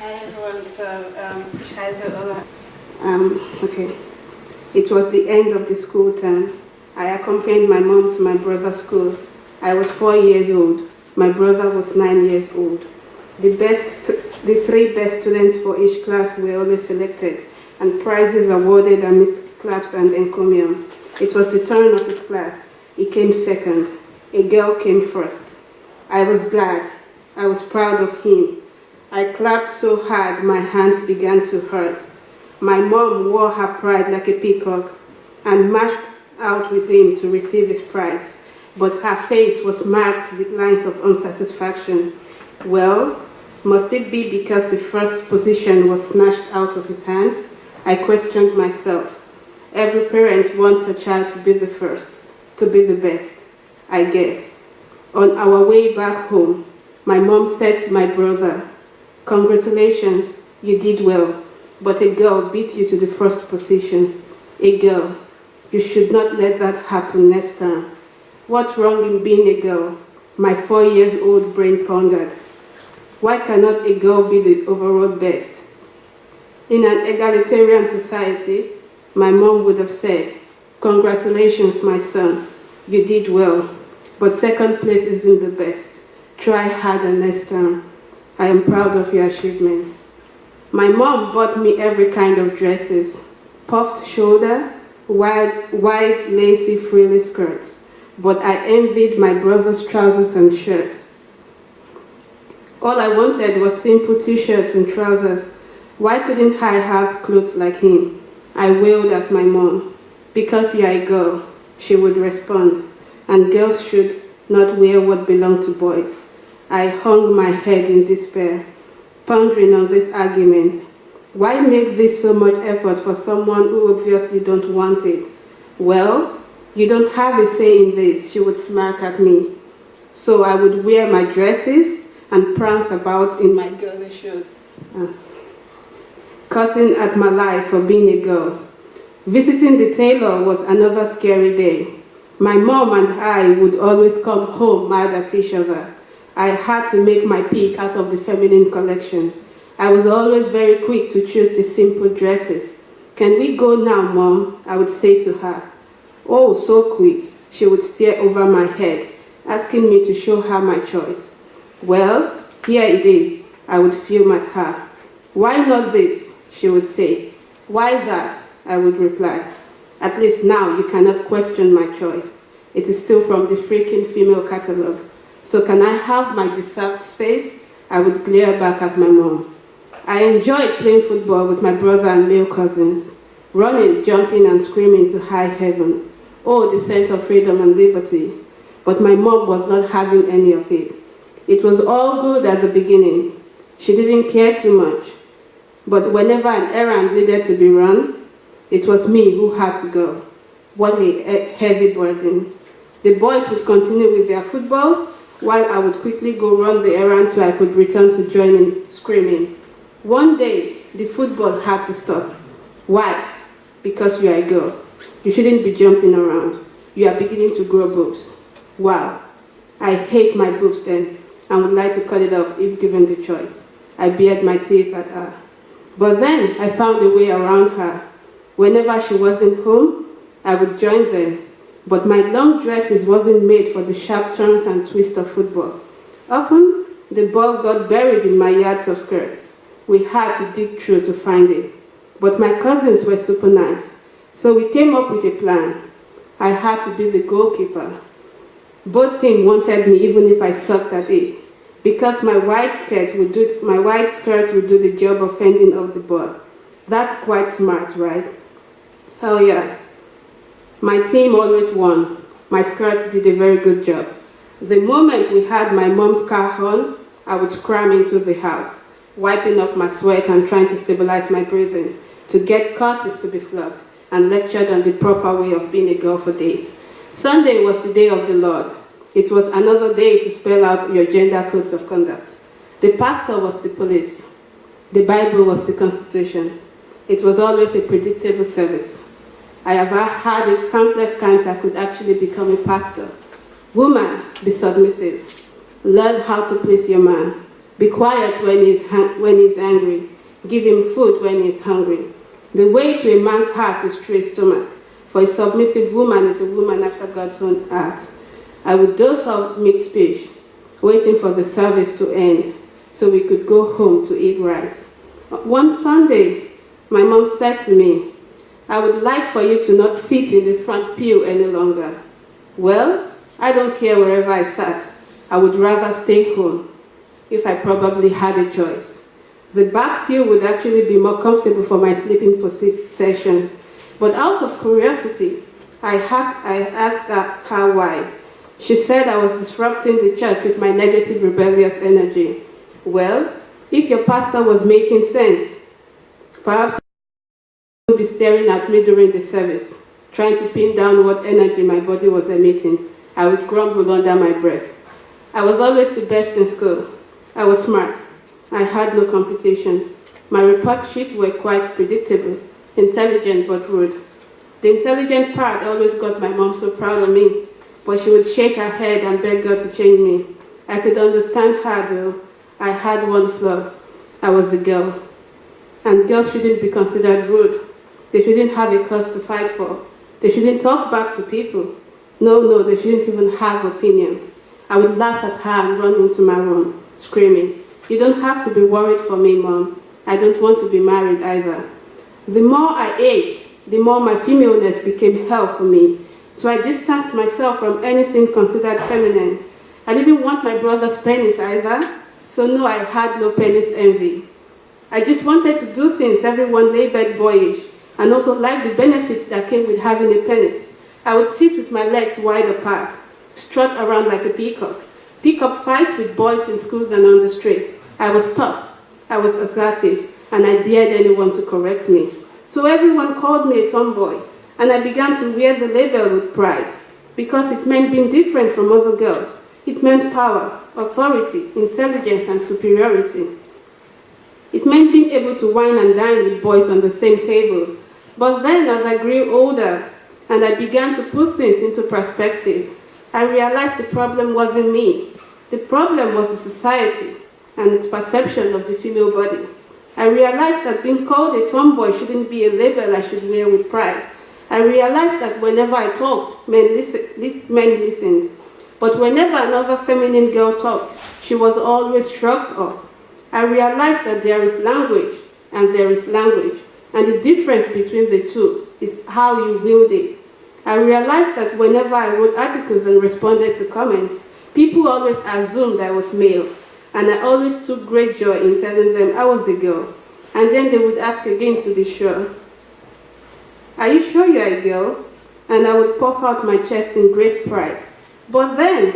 Hi everyone, okay. It was the end of the school term. I accompanied my mom to my brother's school. I was 4 years old. My brother was 9 years old. The three best students for each class were always selected, and prizes awarded amidst claps and encomium. It was the turn of his class. He came second. A girl came first. I was glad. I was proud of him. I clapped so hard my hands began to hurt. My mom wore her pride like a peacock and marched out with him to receive his prize, but her face was marked with lines of unsatisfaction. Well, must it be because the first position was snatched out of his hands? I questioned myself. Every parent wants a child to be the first, to be the best, I guess. On our way back home, my mom said to my brother, "Congratulations, you did well, but a girl beat you to the first position. A girl. You should not let that happen next time." What's wrong in being a girl? My 4-year-old brain pondered. Why cannot a girl be the overall best? In an egalitarian society, my mom would have said, "Congratulations, my son. You did well, but second place isn't the best. Try harder next time. I am proud of your achievement." My mom bought me every kind of dresses, puffed shoulder, wide lacy frilly skirts, but I envied my brother's trousers and shirt. All I wanted was simple t-shirts and trousers. Why couldn't I have clothes like him? I wailed at my mom. "Because you're a girl," she would respond, "and girls should not wear what belonged to boys." I hung my head in despair, pondering on this argument. Why make this so much effort for someone who obviously don't want it? "Well, you don't have a say in this," she would smirk at me. So I would wear my dresses and prance about in my girly shoes, cussing at my life for being a girl. Visiting the tailor was another scary day. My mom and I would always come home mad at each other. I had to make my pick out of the feminine collection. I was always very quick to choose the simple dresses. "Can we go now, Mom?" I would say to her. "Oh, so quick." She would stare over my head, asking me to show her my choice. "Well, here it is." I would fume at her. "Why not this?" she would say. "Why that?" I would reply. "At least now you cannot question my choice. It is still from the freaking female catalog. So can I have my deserved space?" I would glare back at my mom. I enjoyed playing football with my brother and male cousins, running, jumping, and screaming to high heaven. Oh, the sense of freedom and liberty. But my mom was not having any of it. It was all good at the beginning. She didn't care too much. But whenever an errand needed to be run, it was me who had to go. What a heavy burden. The boys would continue with their footballs, while I would quickly go run the errand so I could return to join in screaming. One day, the football had to stop. Why? Because you are a girl. You shouldn't be jumping around. You are beginning to grow boobs. Wow. I hate my boobs then and would like to cut it off if given the choice. I bared my teeth at her. But then I found a way around her. Whenever she wasn't home, I would join them. But my long dresses wasn't made for the sharp turns and twists of football. Often, the ball got buried in my yards of skirts. We had to dig through to find it. But my cousins were super nice, so we came up with a plan. I had to be the goalkeeper. Both teams wanted me even if I sucked at it, because my white skirt would do the job of fending off the ball. That's quite smart, right? Hell yeah. My team always won. My skirt did a very good job. The moment we had my mom's car on, I would scram into the house, wiping off my sweat and trying to stabilize my breathing, to get Curtis to be flogged and lectured on the proper way of being a girl for days. Sunday was the day of the Lord. It was another day to spell out your gender codes of conduct. The pastor was the police. The Bible was the Constitution. It was always a predictable service. I have had it countless times I could actually become a pastor. Woman, be submissive. Learn how to please your man. Be quiet when he's angry. Give him food when he's hungry. The way to a man's heart is through his stomach, for a submissive woman is a woman after God's own heart. I would dose out mid-speech, waiting for the service to end so we could go home to eat rice. One Sunday, my mom said to me, I would like for you to not sit in the front pew any longer. Well, I don't care wherever I sat. I would rather stay home if I probably had a choice. The back pew would actually be more comfortable for my sleeping session. But out of curiosity, I asked her why. She said I was disrupting the church with my negative, rebellious energy. Well, if your pastor was making sense, perhaps he would be staring at me during the service, trying to pin down what energy my body was emitting. I would grumble under my breath. I was always the best in school. I was smart. I had no competition. My report sheets were quite predictable, intelligent but rude. The intelligent part always got my mom so proud of me, but she would shake her head and beg God to change me. I could understand her though. I had one flaw. I was a girl. And girls shouldn't be considered rude. They shouldn't have a cause to fight for. They shouldn't talk back to people. No, they shouldn't even have opinions. I would laugh at her and run into my room, screaming, "You don't have to be worried for me, Mom. I don't want to be married either." The more I aged, the more my femaleness became hell for me. So I distanced myself from anything considered feminine. I didn't want my brother's penis either, so no, I had no penis envy. I just wanted to do things everyone labeled boyish, and also liked the benefits that came with having a penis. I would sit with my legs wide apart, strut around like a peacock, pick up fights with boys in schools and on the street. I was tough, I was assertive, and I dared anyone to correct me. So everyone called me a tomboy, and I began to wear the label with pride, because it meant being different from other girls. It meant power, authority, intelligence, and superiority. It meant being able to wine and dine with boys on the same table. But then, as I grew older, and I began to put things into perspective, I realized the problem wasn't me. The problem was the society and its perception of the female body. I realized that being called a tomboy shouldn't be a label I should wear with pride. I realized that whenever I talked, men listened. But whenever another feminine girl talked, she was always shrugged off. I realized that there is language and there is language, and the difference between the two is how you wield it. I realized that whenever I wrote articles and responded to comments, people always assumed I was male, and I always took great joy in telling them I was a girl. And then they would ask again to be sure. "Are you sure you're a girl?" And I would puff out my chest in great pride. But then,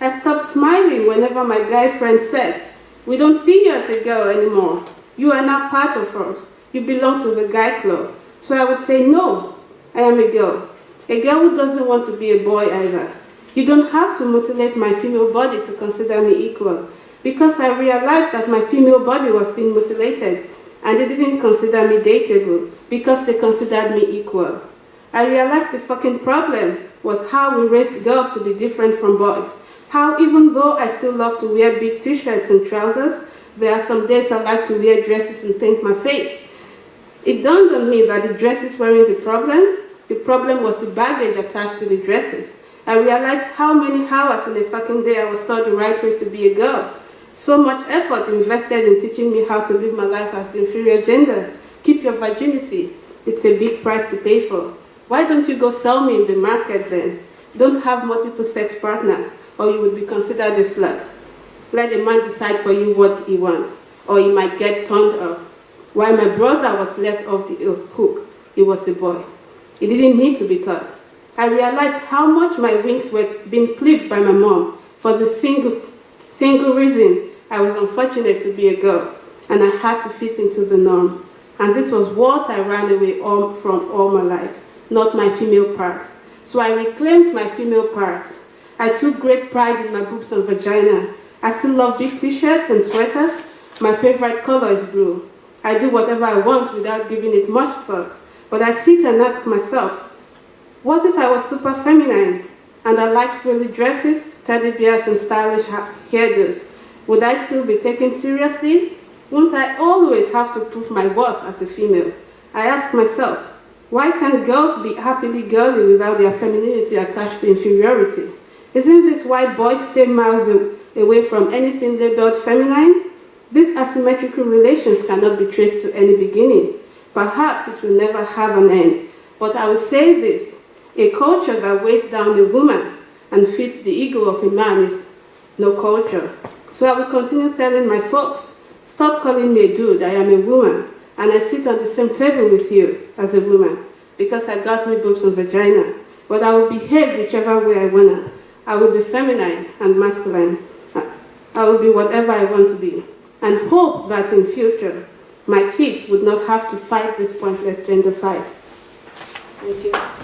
I stopped smiling whenever my guy friends said, "We don't see you as a girl anymore. You are now part of us. You belong to the guy club." So I would say, "No, I am a girl. A girl who doesn't want to be a boy either. You don't have to mutilate my female body to consider me equal." Because I realized that my female body was being mutilated, and they didn't consider me dateable because they considered me equal. I realized the fucking problem was how we raised girls to be different from boys. How even though I still love to wear big t-shirts and trousers, there are some days I like to wear dresses and paint my face. It dawned on me that the dresses weren't the problem. The problem was the baggage attached to the dresses. I realized how many hours in a fucking day I was taught the right way to be a girl. So much effort invested in teaching me how to live my life as the inferior gender. Keep your virginity. It's a big price to pay for. Why don't you go sell me in the market then? Don't have multiple sex partners, or you would be considered a slut. Let a man decide for you what he wants, or he might get turned off. While my brother was left off the hook, he was a boy. He didn't need to be taught. I realized how much my wings were being clipped by my mom for the single reason I was unfortunate to be a girl, and I had to fit into the norm. And this was what I ran away from all my life, not my female parts. So I reclaimed my female parts. I took great pride in my boobs and vagina. I still love big t-shirts and sweaters. My favorite color is blue. I do whatever I want without giving it much thought. But I sit and ask myself, what if I was super feminine and I liked frilly dresses, teddy bears, and stylish hairdos? Would I still be taken seriously? Won't I always have to prove my worth as a female? I ask myself, why can't girls be happily girly without their femininity attached to inferiority? Isn't this why boys stay miles away from anything labeled feminine? These asymmetrical relations cannot be traced to any beginning. Perhaps it will never have an end. But I will say this, a culture that weighs down a woman and feeds the ego of a man is no culture. So I will continue telling my folks, stop calling me a dude, I am a woman, and I sit on the same table with you as a woman, because I got me boobs and vagina. But I will behave whichever way I wanna. I will be feminine and masculine. I will be whatever I want to be, and hope that in future, my kids would not have to fight this pointless gender fight. Thank you.